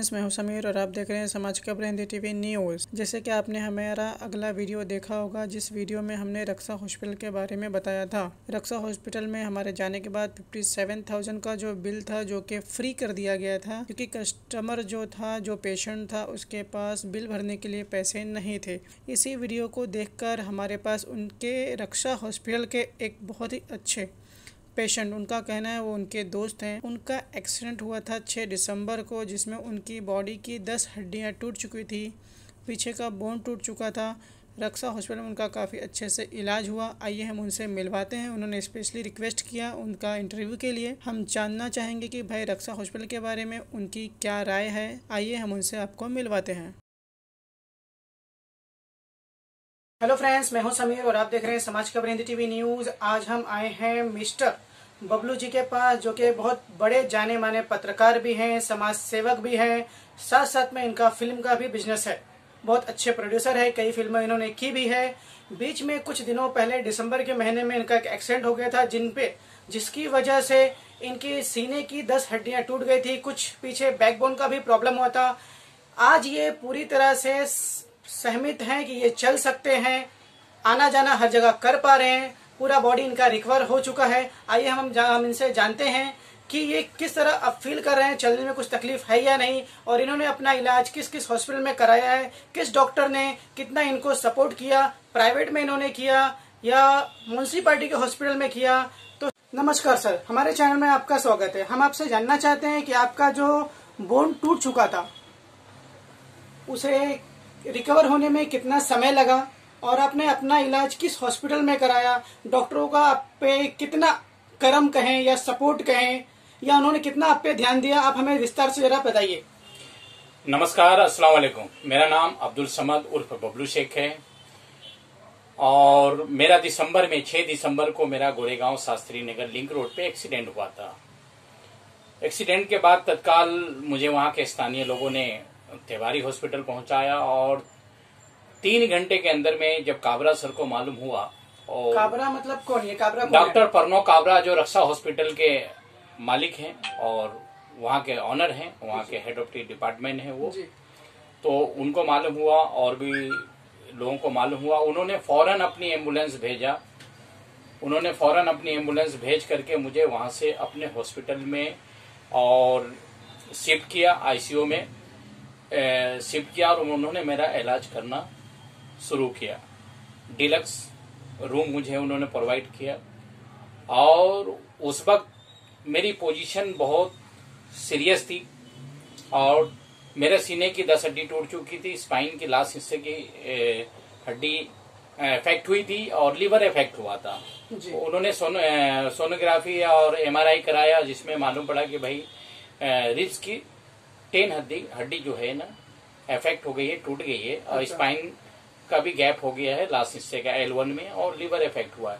Friends, मैं हूं समीर और आप देख रहे हैं समाज का ब्रांड टीवी न्यूज़। जैसे कि आपने हमारा अगला वीडियो देखा होगा, जिस वीडियो में हमने रक्षा हॉस्पिटल के बारे में बताया था। रक्षा हॉस्पिटल में हमारे जाने के बाद 57,000 का जो बिल था, जो कि फ्री कर दिया गया था, क्योंकि कस्टमर जो था, जो पेशेंट था, उसके पास बिल भरने के लिए पैसे नहीं थे। इसी वीडियो को देखकर हमारे पास उनके रक्षा हॉस्पिटल के एक बहुत ही अच्छे पेशेंट, उनका कहना है वो उनके दोस्त हैं, उनका एक्सीडेंट हुआ था 6 दिसंबर को, जिसमें उनकी बॉडी की 10 हड्डियां टूट चुकी थी, पीछे का बोन टूट चुका था। रक्षा हॉस्पिटल में उनका काफ़ी अच्छे से इलाज हुआ। आइए हम उनसे मिलवाते हैं। उन्होंने स्पेशली रिक्वेस्ट किया उनका इंटरव्यू के लिए। हम जानना चाहेंगे कि भाई रक्षा हॉस्पिटल के बारे में उनकी क्या राय है। आइए हम उनसे आपको मिलवाते हैं। हेलो फ्रेंड्स, मैं हूं समीर और आप देख रहे हैं समाज का ब्रांड टीवी न्यूज़। आज हम आए हैं मिस्टर बबलू जी के पास, जो कि बहुत बड़े जाने माने पत्रकार भी हैं, समाज सेवक भी हैं, साथ साथ में इनका फिल्म का भी बिजनेस है। बहुत अच्छे प्रोड्यूसर है, कई फिल्में इन्होंने की भी है। बीच में कुछ दिनों पहले दिसंबर के महीने में इनका एक एक्सीडेंट हो गया था, जिसकी वजह से इनकी सीने की 10 हड्डियां टूट गई थी, कुछ पीछे बैकबोन का भी प्रॉब्लम हुआ था। आज ये पूरी तरह से सहमत हैं कि ये चल सकते हैं, आना जाना हर जगह कर पा रहे हैं, पूरा बॉडी इनका रिकवर हो चुका है। आइए हम इनसे जानते हैं कि ये किस तरह अब फील कर रहे हैं, चलने में कुछ तकलीफ है या नहीं, और इन्होंने अपना इलाज किस किस हॉस्पिटल में कराया है, किस डॉक्टर ने कितना इनको सपोर्ट किया, प्राइवेट में इन्होंने किया या म्युनिसिपैलिटी के हॉस्पिटल में किया। तो नमस्कार सर, हमारे चैनल में आपका स्वागत है। हम आपसे जानना चाहते हैं कि आपका जो बोन टूट चुका था, उसे रिकवर होने में कितना समय लगा, और आपने अपना इलाज किस हॉस्पिटल में कराया, डॉक्टरों का आप पे कितना करम कहें या सपोर्ट कहें, या उन्होंने कितना आप पे ध्यान दिया, आप हमें विस्तार से जरा बताइए। नमस्कार, अस्सलाम वालेकुम। मेरा नाम अब्दुल समद उर्फ बबलू शेख है और मेरा 6 दिसंबर को मेरा गोरेगांव शास्त्री नगर लिंक रोड पे एक्सीडेंट हुआ था। एक्सीडेंट के बाद तत्काल मुझे वहां के स्थानीय लोगों ने तिवारी हॉस्पिटल पहुंचाया और 3 घंटे के अंदर में जब काबरा सर को मालूम हुआ, और काबरा मतलब कौन है? काबरा डॉक्टर प्रणव काबरा जो रक्षा हॉस्पिटल के मालिक हैं और वहाँ के ऑनर हैं, वहाँ के हेड ऑफ द डिपार्टमेंट हैं वो, तो उनको मालूम हुआ और भी लोगों को मालूम हुआ। उन्होंने फौरन अपनी एम्बुलेंस भेजा। उन्होंने फौरन अपनी एम्बुलेंस भेज करके मुझे वहाँ से अपने हॉस्पिटल में और शिफ्ट किया, आईसीयू में शिफ्ट किया, और उन्होंने मेरा इलाज करना शुरू किया। डिलक्स रूम मुझे उन्होंने प्रोवाइड किया और उस वक्त मेरी पोजीशन बहुत सीरियस थी और मेरे सीने की 10 हड्डी टूट चुकी थी, स्पाइन की लास्ट हिस्से की हड्डी इफेक्ट हुई थी और लीवर इफेक्ट हुआ था। उन्होंने सोनोग्राफी और एमआरआई कराया, जिसमें मालूम पड़ा कि भाई रिब्स की 10 हड्डी जो है ना इफेक्ट हो गई है, टूट गई है, और स्पाइन का भी गैप हो गया है लास्ट हिस्से का L1 में, और लीवर इफेक्ट हुआ है।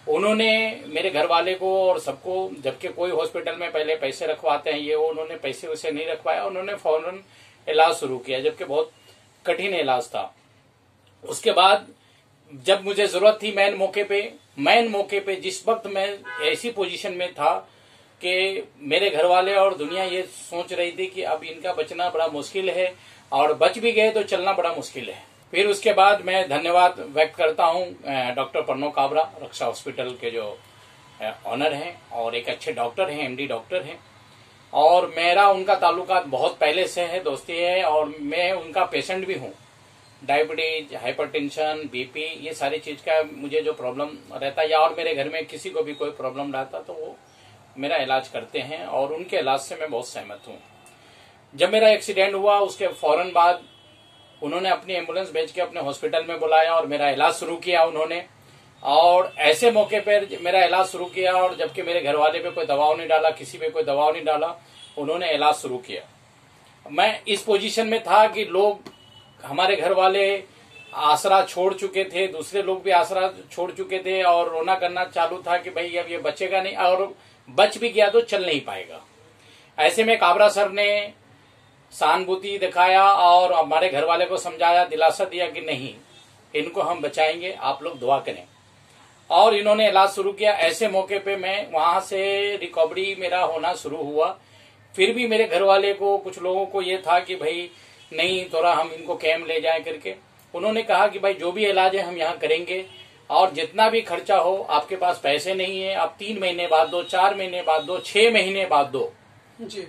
उन्होंने मेरे घर वाले को और सबको, जबकि कोई हॉस्पिटल में पहले पैसे रखवाते हैं, ये उन्होंने पैसे उसे नहीं रखवाया, उन्होंने फौरन इलाज शुरू किया, जबकि बहुत कठिन इलाज था। उसके बाद जब मुझे जरूरत थी मैन मौके पे जिस वक्त मैं ऐसी पोजीशन में था कि मेरे घर वाले और दुनिया ये सोच रही थी कि अब इनका बचना बड़ा मुश्किल है, और बच भी गए तो चलना बड़ा मुश्किल है। फिर उसके बाद मैं धन्यवाद व्यक्त करता हूं डॉक्टर प्रणव काबरा, रक्षा हॉस्पिटल के जो ऑनर हैं और एक अच्छे डॉक्टर हैं, एमडी डॉक्टर हैं, और मेरा उनका ताल्लुकात बहुत पहले से है, दोस्ती है, और मैं उनका पेशेंट भी हूं। डायबिटीज, हाइपरटेंशन, बीपी, ये सारी चीज का मुझे जो प्रॉब्लम रहता है, या और मेरे घर में किसी को भी कोई प्रॉब्लम रहता तो वो मेरा इलाज करते हैं, और उनके इलाज से मैं बहुत सहमत हूँ। जब मेरा एक्सीडेंट हुआ उसके फौरन बाद उन्होंने अपनी एम्बुलेंस भेज के अपने हॉस्पिटल में बुलाया और मेरा इलाज शुरू किया उन्होंने, और ऐसे मौके पर मेरा इलाज शुरू किया, और जबकि मेरे घर वाले पे कोई दबाव नहीं डाला, किसी पे कोई दबाव नहीं डाला, उन्होंने इलाज शुरू किया। मैं इस पोजीशन में था कि लोग, हमारे घर वाले आसरा छोड़ चुके थे, दूसरे लोग भी आसरा छोड़ चुके थे, और रोना करना चालू था कि भाई अब ये बचेगा नहीं, और बच भी गया तो चल नहीं पाएगा। ऐसे में काबरा सर ने सहानुभूति दिखाया और हमारे घर वाले को समझाया, दिलासा दिया कि नहीं, इनको हम बचाएंगे, आप लोग दुआ करें, और इन्होंने इलाज शुरू किया। ऐसे मौके पे मैं वहां से रिकवरी मेरा होना शुरू हुआ फिर भी मेरे घर वाले को, कुछ लोगों को ये था कि भाई नहीं, थोड़ा हम इनको कैम्प ले जाए करके। उन्होंने कहा कि भाई जो भी इलाज है हम यहाँ करेंगे, और जितना भी खर्चा हो, आपके पास पैसे नहीं है, आप 3 महीने बाद दो, 4 महीने बाद दो, 6 महीने बाद दो जी,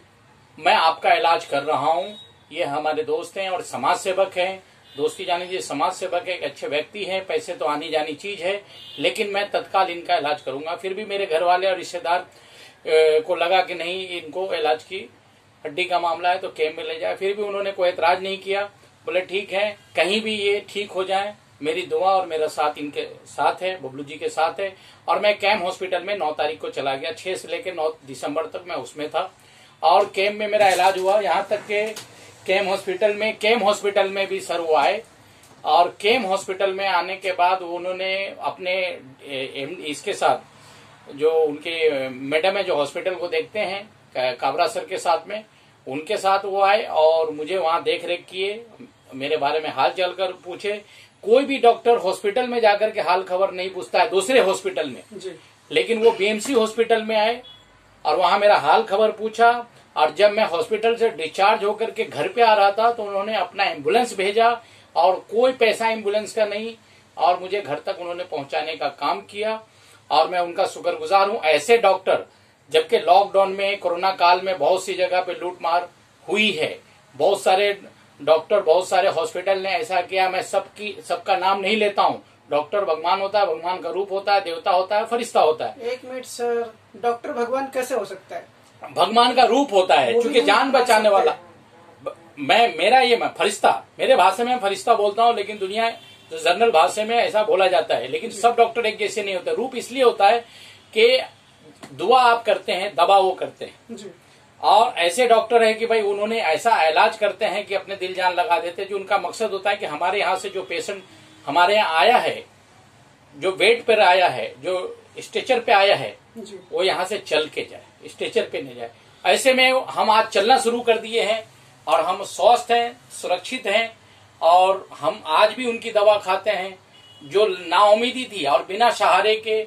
मैं आपका इलाज कर रहा हूँ। ये हमारे दोस्त हैं और समाज सेवक हैं। दोस्ती जानी जी, समाज सेवक है, एक अच्छे व्यक्ति हैं, पैसे तो आनी जानी चीज है, लेकिन मैं तत्काल इनका इलाज करूंगा। फिर भी मेरे घर वाले और रिश्तेदार को लगा कि नहीं, इनको इलाज की हड्डी का मामला है तो कैम्प में ले जाए। फिर भी उन्होंने कोई एतराज नहीं किया, बोले ठीक है, कहीं भी ये ठीक हो जाए, मेरी दुआ और मेरा साथ इनके साथ है, बबलू जी के साथ है। और मैं कैम्प हॉस्पिटल में 9 तारीख को चला गया, 6 से लेकर 9 दिसंबर तक मैं उसमें था, और कैम्प में मेरा इलाज हुआ। यहाँ तक के कैम्प हॉस्पिटल में भी सर वो आए, और कैम्प हॉस्पिटल में आने के बाद उन्होंने अपने इसके साथ, जो उनके मैडम है जो हॉस्पिटल को देखते हैं, काबरा सर के साथ में, उनके साथ वो आए और मुझे वहां देख रेख किए, मेरे बारे में हाल चाल कर पूछे। कोई भी डॉक्टर हॉस्पिटल में जाकर के हाल खबर नहीं पूछता है दूसरे हॉस्पिटल में जी। लेकिन वो बीएमसी हॉस्पिटल में आए और वहां मेरा हाल खबर पूछा। और जब मैं हॉस्पिटल से डिस्चार्ज होकर के घर पे आ रहा था तो उन्होंने अपना एम्बुलेंस भेजा, और कोई पैसा एम्बुलेंस का नहीं, और मुझे घर तक उन्होंने पहुंचाने का काम किया, और मैं उनका शुक्रगुजार हूं। ऐसे डॉक्टर, जबकि लॉकडाउन में, कोरोना काल में बहुत सी जगह पे लूटमार हुई है, बहुत सारे डॉक्टर, बहुत सारे हॉस्पिटल ने ऐसा किया। मैं सबका नाम नहीं लेता हूं। डॉक्टर भगवान होता है, भगवान का रूप होता है, देवता होता है, फरिश्ता होता है। 1 मिनट सर, डॉक्टर भगवान कैसे हो सकता है? भगवान का रूप होता है, क्योंकि जान बचाने वाला। मैं फरिश्ता, मेरे भाषा में फरिश्ता बोलता हूँ, लेकिन दुनिया जनरल भाषा में ऐसा बोला जाता है। लेकिन सब डॉक्टर एक जैसे नहीं होते। रूप इसलिए होता है कि दुआ आप करते हैं, दवा वो करते हैं जी। और ऐसे डॉक्टर है कि भाई उन्होंने ऐसा इलाज करते हैं कि अपने दिल जान लगा देते हैं। जो उनका मकसद होता है कि हमारे यहाँ से जो पेशेंट हमारे यहाँ आया है, जो बेड पर आया है, जो स्ट्रेचर पे आया है, वो यहाँ से चल के जाए, स्ट्रेचर पे नहीं जाए। ऐसे में हम आज चलना शुरू कर दिए हैं और हम स्वस्थ हैं, सुरक्षित हैं, और हम आज भी उनकी दवा खाते हैं। जो नाउमीदी थी और बिना सहारे के,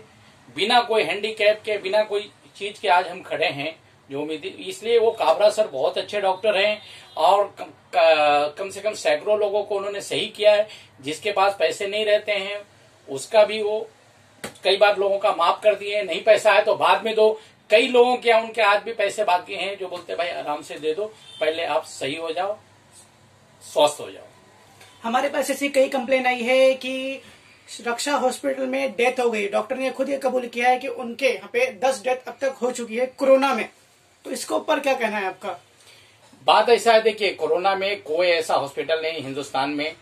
बिना कोई हैंडीकैप के, बिना कोई चीज के आज हम खड़े हैं, जो उम्मीद, इसलिए वो काबरा सर बहुत अच्छे डॉक्टर हैं, और कम से कम सैकड़ों लोगों को उन्होंने सही किया है। जिसके पास पैसे नहीं रहते हैं उसका भी वो कई बार लोगों का माफ कर दिए। नहीं पैसा है तो बाद में दो। कई लोगों के उनके आज भी पैसे बाकी हैं जो बोलते भाई आराम से दे दो, पहले आप सही हो जाओ, स्वस्थ हो जाओ। हमारे पास ऐसी कई कंप्लेन आई है कि रक्षा हॉस्पिटल में डेथ हो गई। डॉक्टर ने खुद ये कबूल किया है कि उनके यहाँ पे 10 डेथ अब तक हो चुकी है कोरोना में। तो इसके ऊपर क्या कहना है आपका? बात ऐसा है, देखिए, कोरोना में कोई ऐसा हॉस्पिटल नहीं हिंदुस्तान में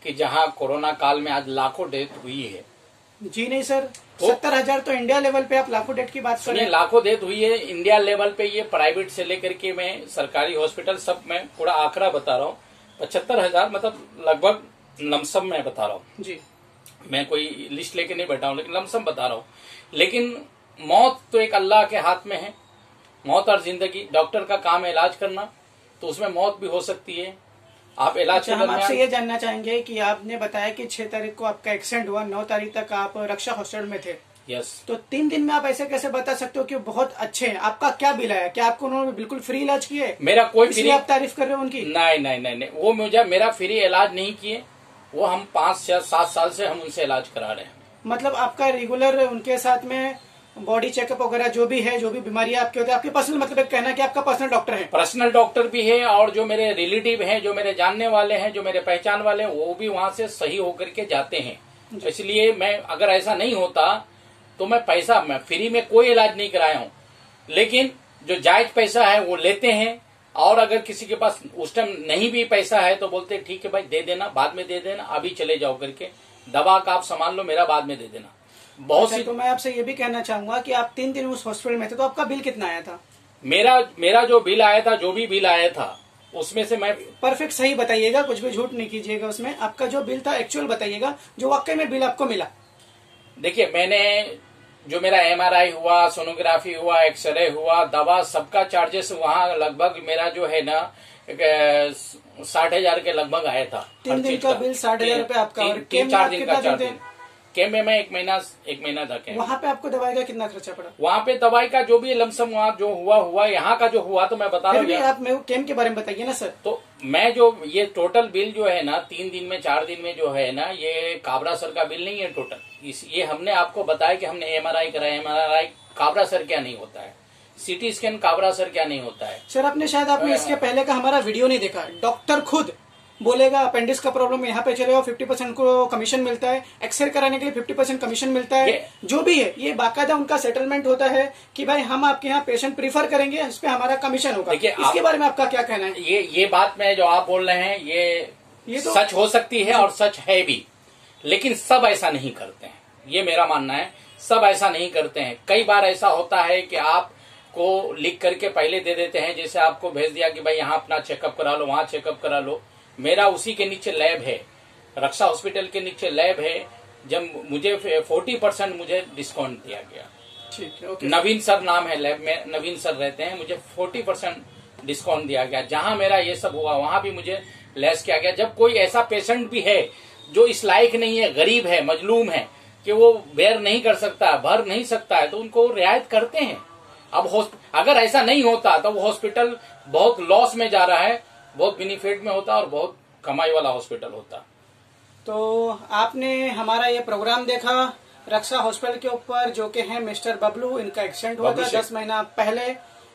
कि जहां कोरोना काल में आज लाखों डेथ हुई है। जी नहीं सर, 70,000 तो इंडिया लेवल पे आप लाखों डेथ की बात कर रहे हैं। लाखों डेथ हुई है इंडिया लेवल पे। ये प्राइवेट से लेकर के मैं सरकारी हॉस्पिटल सब में पूरा आंकड़ा बता रहा हूँ। 75,000 मतलब लगभग लमसम में बता रहा हूँ जी। मैं कोई लिस्ट लेके नहीं बैठा हूँ, लेकिन लमसम बता रहा हूँ। लेकिन मौत तो एक अल्लाह के हाथ में है। मौत और जिंदगी, डॉक्टर का काम है इलाज करना, तो उसमें मौत भी हो सकती है। आप इलाज के हम आपसे ये जानना चाहेंगे कि आपने बताया कि 6 तारीख को आपका एक्सीडेंट हुआ, 9 तारीख तक आप रक्षा हॉस्पिटल में थे। यस। तो 3 दिन में आप ऐसे कैसे बता सकते हो कि बहुत अच्छे हैं? आपका क्या बिल आया? क्या आपको उन्होंने बिल्कुल फ्री इलाज किए? मेरा कोई फ्री, आप तारीफ कर रहे हो उनकी? नहीं, वो मुझे मेरा फ्री इलाज नहीं किए। वो हम 5 या 7 साल से हम उनसे इलाज करा रहे हैं। मतलब आपका रेगुलर उनके साथ में बॉडी चेकअप वगैरह जो भी है, जो भी बीमारियां आपके होते हैं, आपके पर्सनल, मतलब कहना कि आपका पर्सनल डॉक्टर है? पर्सनल डॉक्टर भी है, और जो मेरे रिलेटिव हैं, जो मेरे जानने वाले हैं, जो मेरे पहचान वाले हैं, वो भी वहां से सही होकर के जाते हैं। इसलिए मैं, अगर ऐसा नहीं होता तो मैं फ्री में कोई इलाज नहीं कराया हूँ। लेकिन जो जायज पैसा है वो लेते हैं, और अगर किसी के पास उस टाइम नहीं भी पैसा है तो बोलते ठीक है भाई दे देना, बाद में दे देना, अभी चले जाओ करके, दवा का आप संभाल लो, मेरा बाद में दे देना। बहुत सी। तो मैं आपसे ये भी कहना चाहूंगा कि आप 3 दिन उस हॉस्पिटल में थे, तो आपका बिल कितना आया था? मेरा जो बिल आया था, जो भी बिल आया था, उसमें से मैं परफेक्ट सही बताइएगा, कुछ भी झूठ नहीं कीजिएगा। उसमें आपका जो बिल था एक्चुअल बताइएगा, जो वाकई में बिल आपको मिला। देखिए, मैंने जो मेरा MRI हुआ, सोनोग्राफी हुआ, एक्सरे हुआ, दवा, सबका चार्जेस वहाँ लगभग मेरा जो है ना 60,000 के लगभग आया था। 3 दिन का बिल 60,000 रूपये आपका। 3-4 दिन का चार्ज। कैंप में मैं एक महीना था कैंप। वहाँ पे आपको दवाई का कितना खर्चा पड़ा? वहाँ पे दवाई का जो भी लमसम हुआ, जो हुआ यहाँ का जो हुआ तो मैं बता रहा हूँ। आप कैंप के बारे में बताइए ना सर। तो मैं जो ये टोटल बिल जो है ना 3 दिन में 4 दिन में जो है ना, ये काबरा सर का बिल नहीं है टोटल। ये हमने आपको बताया कि हमने एमआरआई कराया। एमआरआई काबरा सर क्या नहीं होता है, सीटी स्कैन काबरा सर क्या नहीं होता है। सर आपने इसके पहले का हमारा वीडियो नहीं देखा। डॉक्टर खुद बोलेगा अपेंडिक्स का प्रॉब्लम यहाँ पे चले जाओ, 50% को कमीशन मिलता है। एक्सरे कराने के लिए 50% कमीशन मिलता है। जो भी है ये बाकायदा उनका सेटलमेंट होता है कि भाई हम आपके यहाँ पेशेंट प्रीफर करेंगे, इस पे हमारा कमीशन होगा। इसके बारे में आपका क्या कहना है? ये बात में जो आप बोल रहे हैं ये तो सच हो सकती है और सच है भी, लेकिन सब ऐसा नहीं करते हैं। ये मेरा मानना है, सब ऐसा नहीं करते हैं। कई बार ऐसा होता है कि आपको लिख करके पहले दे देते हैं, जैसे आपको भेज दिया कि भाई यहाँ अपना चेकअप करा लो, वहाँ चेकअप करा लो। मेरा उसी के नीचे लैब है, रक्षा हॉस्पिटल के नीचे लैब है। जब मुझे 40% मुझे डिस्काउंट दिया गया। ठीक है, ओके। नवीन सर नाम है लैब में, नवीन सर रहते हैं। मुझे 40% डिस्काउंट दिया गया। जहां मेरा ये सब हुआ वहां भी मुझे लेस किया गया। जब कोई ऐसा पेशेंट भी है जो इस लायक नहीं है, गरीब है, मजलूम है, कि वो बेयर नहीं कर सकता, भर नहीं सकता है, तो उनको रियायत करते हैं। अब अगर ऐसा नहीं होता तो वो हॉस्पिटल बहुत लॉस में जा रहा है, बहुत बेनिफिट में होता और बहुत कमाई वाला हॉस्पिटल होता। तो आपने हमारा ये प्रोग्राम देखा रक्षा हॉस्पिटल के ऊपर, जो कि है मिस्टर बबलू। इनका एक्सीडेंट हुआ था 10 महीना पहले।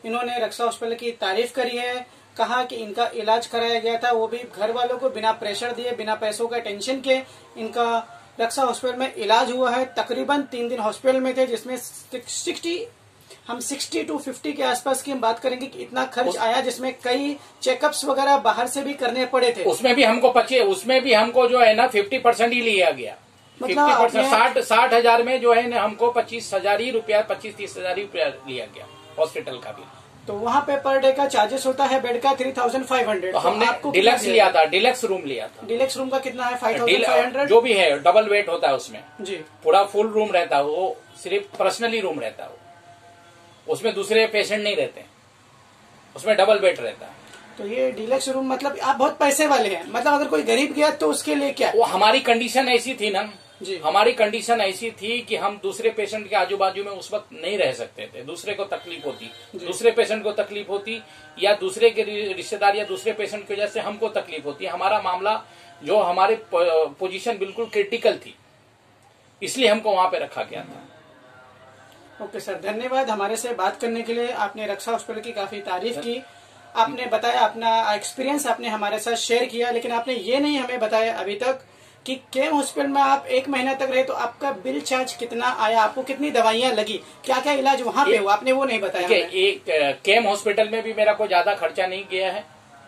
इन्होंने रक्षा हॉस्पिटल की तारीफ करी है, कहा कि इनका इलाज कराया गया था, वो भी घर वालों को बिना प्रेशर दिए, बिना पैसों का टेंशन के इनका रक्षा हॉस्पिटल में इलाज हुआ है। तकरीबन 3 दिन हॉस्पिटल में थे, जिसमें 60 to 50 के आसपास की हम बात करेंगे कि इतना खर्च आया, जिसमें कई चेकअप्स वगैरह बाहर से भी करने पड़े थे। उसमें भी हमको जो है ना 50% ही लिया गया। मतलब 50% 60 हजार में जो है ना हमको 25,000 ही रुपया, 25-30 हजार ही रुपया लिया गया हॉस्पिटल का भी। तो वहाँ पे पर डे का चार्जेस होता है बेड का 3,500। तो हमने डिलक्स लिया था, डिलक्स रूम लिया था। डिलक्स रूम का कितना है? 5,500। जो भी है डबल बेड होता है उसमें जी, पूरा फुल रूम रहता है। वो सिर्फ पर्सनली रूम रहता है, उसमें दूसरे पेशेंट नहीं रहते, उसमें डबल बेड रहता है। तो ये डिलक्स रूम मतलब आप बहुत पैसे वाले हैं, मतलब अगर कोई गरीब गया तो उसके लिए क्या? वो हमारी कंडीशन ऐसी थी ना जी, हमारी कंडीशन ऐसी थी कि हम दूसरे पेशेंट के आजू बाजू में उस वक्त नहीं रह सकते थे। दूसरे को तकलीफ होती, दूसरे पेशेंट को तकलीफ होती, या दूसरे के रिश्तेदार या दूसरे पेशेंट की वजह से हमको तकलीफ होती। हमारा मामला जो हमारी पोजीशन बिल्कुल क्रिटिकल थी, इसलिए हमको वहां पे रखा गया था। ओके सर, धन्यवाद हमारे से बात करने के लिए। आपने रक्षा हॉस्पिटल की काफी तारीफ की, आपने बताया अपना एक्सपीरियंस आपने हमारे साथ शेयर किया, लेकिन आपने ये नहीं हमें बताया अभी तक कि केम हॉस्पिटल में आप 1 महीना तक रहे तो आपका बिल चार्ज कितना आया, आपको कितनी दवाइयां लगी, क्या क्या इलाज वहाँ पे हुआ, आपने वो नहीं बताया। एक केम हॉस्पिटल में भी मेरा कोई ज्यादा खर्चा नहीं गया है।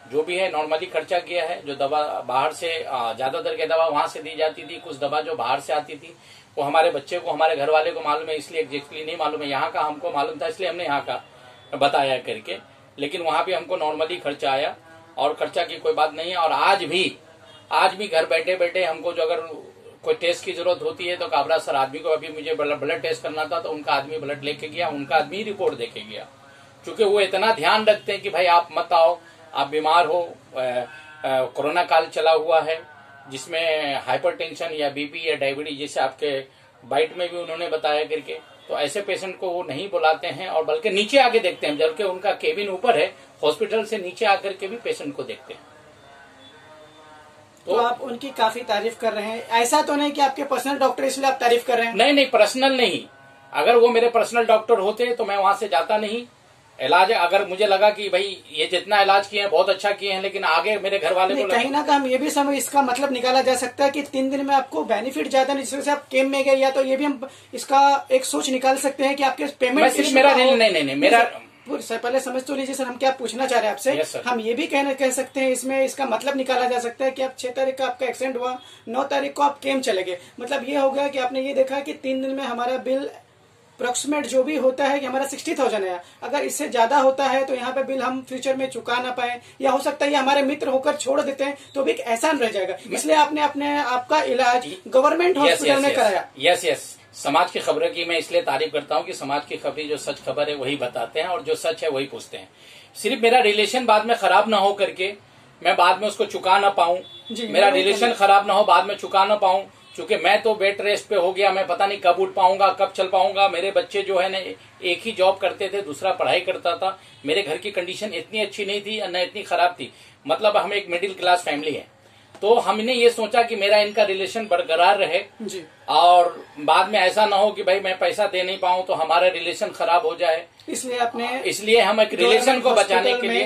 जो भी है नॉर्मली खर्चा किया है। जो दवा बाहर से, ज्यादातर की दवा वहां से दी जाती थी, कुछ दवा जो बाहर से आती थी वो हमारे बच्चे को, हमारे घर वाले को मालूम है, इसलिए एग्जैक्टली नहीं मालूम है। यहाँ का हमको मालूम था इसलिए हमने यहाँ का बताया करके, लेकिन वहां भी हमको नॉर्मली खर्चा आया और खर्चा की कोई बात नहीं है। और आज भी घर बैठे बैठे हमको जो अगर कोई टेस्ट की जरूरत होती है तो काबरा सर आदमी को, अभी मुझे ब्लड टेस्ट करना था तो उनका आदमी ब्लड लेके गया, उनका आदमी रिपोर्ट देके गया। क्योंकि वो इतना ध्यान रखते हैं कि भाई आप मत आओ, आप बीमार हो, कोरोना काल चला हुआ है जिसमें हाइपरटेंशन या बीपी या डायबिटीज जैसे आपके बाइट में भी उन्होंने बताया करके, तो ऐसे पेशेंट को वो नहीं बुलाते हैं और बल्कि नीचे आके देखते हैं, जबकि उनका केबिन ऊपर है, हॉस्पिटल से नीचे आकर के भी पेशेंट को देखते हैं। तो आप उनकी काफी तारीफ कर रहे हैं। ऐसा तो नहीं कि आपके पर्सनल डॉक्टर इसलिए आप तारीफ कर रहे हैं? नहीं, पर्सनल नहीं। अगर वो मेरे पर्सनल डॉक्टर होते तो मैं वहां से जाता नहीं। इलाज अगर मुझे लगा कि भाई ये जितना इलाज किए हैं बहुत अच्छा किए हैं, लेकिन आगे मेरे घर वाले को कहीं ना कहीं हम ये भी समझ, इसका मतलब निकाला जा सकता है कि 3 दिन में आपको बेनिफिट ज्यादा नहीं, जिससे आप केम में गए, या तो ये भी हम इसका एक सोच निकाल सकते हैं कि आपके पेमेंट मेरा सर पहले समझ तो लीजिए सर, हम क्या पूछना चाह रहे हैं आपसे। हम ये भी कह सकते हैं, इसमें इसका मतलब निकाला जा सकता है कि आप 6 तारीख का आपका एक्सीडेंट हुआ, 9 तारीख को आप केम चले गए। मतलब ये हो गया कि आपने ये देखा कि 3 दिन में हमारा बिल अप्रोक्सीमेट जो भी होता है कि हमारा 60,000 है। अगर इससे ज्यादा होता है तो यहाँ पे बिल हम फ्यूचर में चुका ना पाए, या हो सकता है ये हमारे मित्र होकर छोड़ देते हैं तो भी एक एहसान रह जाएगा। इसलिए आपने आपका इलाज गवर्नमेंट हॉस्पिटल में कराया। यस, समाज की खबरों की मैं इसलिए तारीफ करता हूँ कि समाज की खबरें जो सच खबर है वही बताते हैं और जो सच है वही पूछते हैं। सिर्फ मेरा रिलेशन बाद में खराब ना हो करके मैं बाद में उसको चुका ना पाऊं, मेरा रिलेशन खराब ना हो बाद में चुका ना पाऊं, क्योंकि मैं तो बेड रेस्ट पे हो गया, मैं पता नहीं कब उठ पाऊंगा, कब चल पाऊंगा। मेरे बच्चे जो है ना एक ही जॉब करते थे, दूसरा पढ़ाई करता था। मेरे घर की कंडीशन इतनी अच्छी नहीं थी न इतनी खराब थी, मतलब हम एक मिडिल क्लास फैमिली है। तो हमने ये सोचा कि मेरा इनका रिलेशन बरकरार रहे जी। और बाद में ऐसा ना हो कि भाई मैं पैसा दे नहीं पाऊं तो हमारा रिलेशन खराब हो जाए, इसलिए हम एक रिलेशन को बचाने के लिए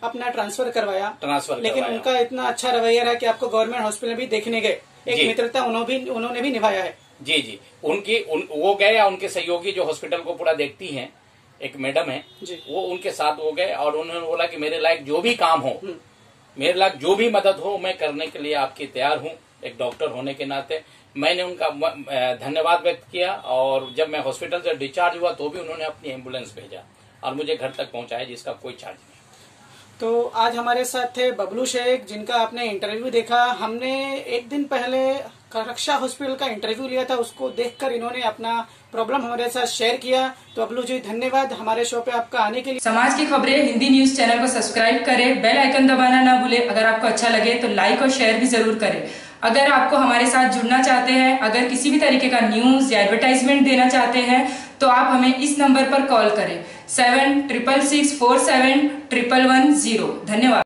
अपना ट्रांसफर करवाया। लेकिन उनका इतना अच्छा रवैया रहा कि आपको गवर्नमेंट हॉस्पिटल भी देखने गए, एक मित्रता उन्होंने भी निभाया है। जी वो गए, या उनके सहयोगी जो हॉस्पिटल को पूरा देखती हैं, एक मैडम है जी, वो उनके साथ वो गए और उन्होंने बोला कि मेरे लायक जो भी काम हो, मेरे लायक जो भी मदद हो, मैं करने के लिए आपकी तैयार हूँ। एक डॉक्टर होने के नाते मैंने उनका धन्यवाद व्यक्त किया। और जब मैं हॉस्पिटल से डिस्चार्ज हुआ तो भी उन्होंने अपनी एम्बुलेंस भेजा और मुझे घर तक पहुंचाया, जिसका कोई चार्ज नहीं। तो आज हमारे साथ थे बबलू शेख, जिनका आपने इंटरव्यू देखा। हमने एक दिन पहले रक्षा हॉस्पिटल का इंटरव्यू लिया था, उसको देखकर इन्होंने अपना प्रॉब्लम हमारे साथ शेयर किया। तो बबलू जी धन्यवाद हमारे शो पे आपका आने के लिए। समाज की खबरें हिंदी न्यूज चैनल को सब्सक्राइब करें, बेल आइकन दबाना ना भूले। अगर आपको अच्छा लगे तो लाइक और शेयर भी जरूर करें। अगर आपको हमारे साथ जुड़ना चाहते हैं, अगर किसी भी तरीके का न्यूज या एडवर्टाइजमेंट देना चाहते हैं, तो आप हमें इस नंबर पर कॉल करें 7666471110। धन्यवाद।